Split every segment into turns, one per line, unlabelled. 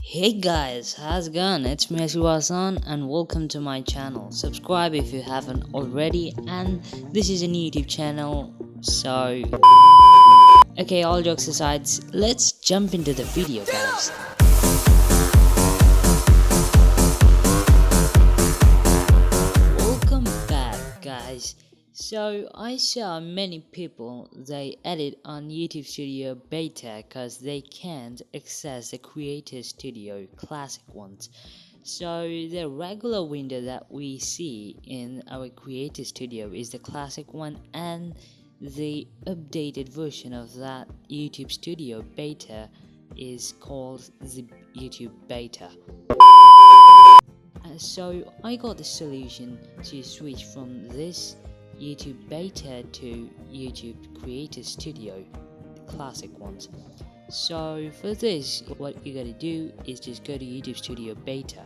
Hey guys, how's it going? It's me Shiwasan and welcome to my channel. Subscribe if you haven't already, and this is a new YouTube channel, so okay, all jokes aside, let's jump into the video guys. Welcome back guys. So I saw many people they edit on YouTube Studio Beta because they can't access the Creator Studio Classic ones. So the regular window that we see in our Creator Studio is the classic one, and the updated version of that YouTube Studio Beta is called the YouTube Beta. So I got the solution to switch from this YouTube Beta to YouTube Creator Studio, the classic ones. So for this, what you gotta do is just go to YouTube Studio Beta.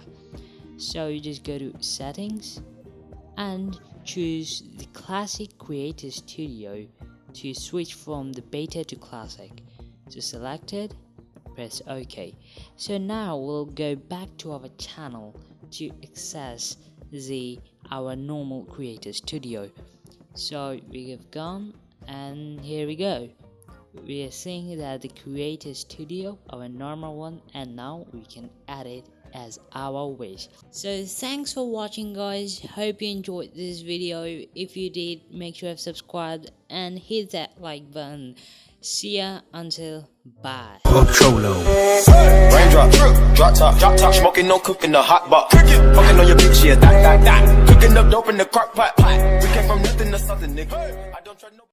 So you just go to settings and choose the classic Creator Studio to switch from the beta to classic. So select it, press OK. So now we'll go back to our channel to access our normal Creator Studio. So we have gone, and here we go. We are seeing that the Creator Studio, our normal one, and now we can add it as our wish. So thanks for watching guys, hope you enjoyed this video. If you did, make sure you have subscribed and hit that like button. See ya until bye.
Raindrop, drop top, smoking, no cooking, the hot box. Fucking on your bitch, yeah, that. Cooking up dope in the crock pot. We came from nothing to something, nigga. I don't try no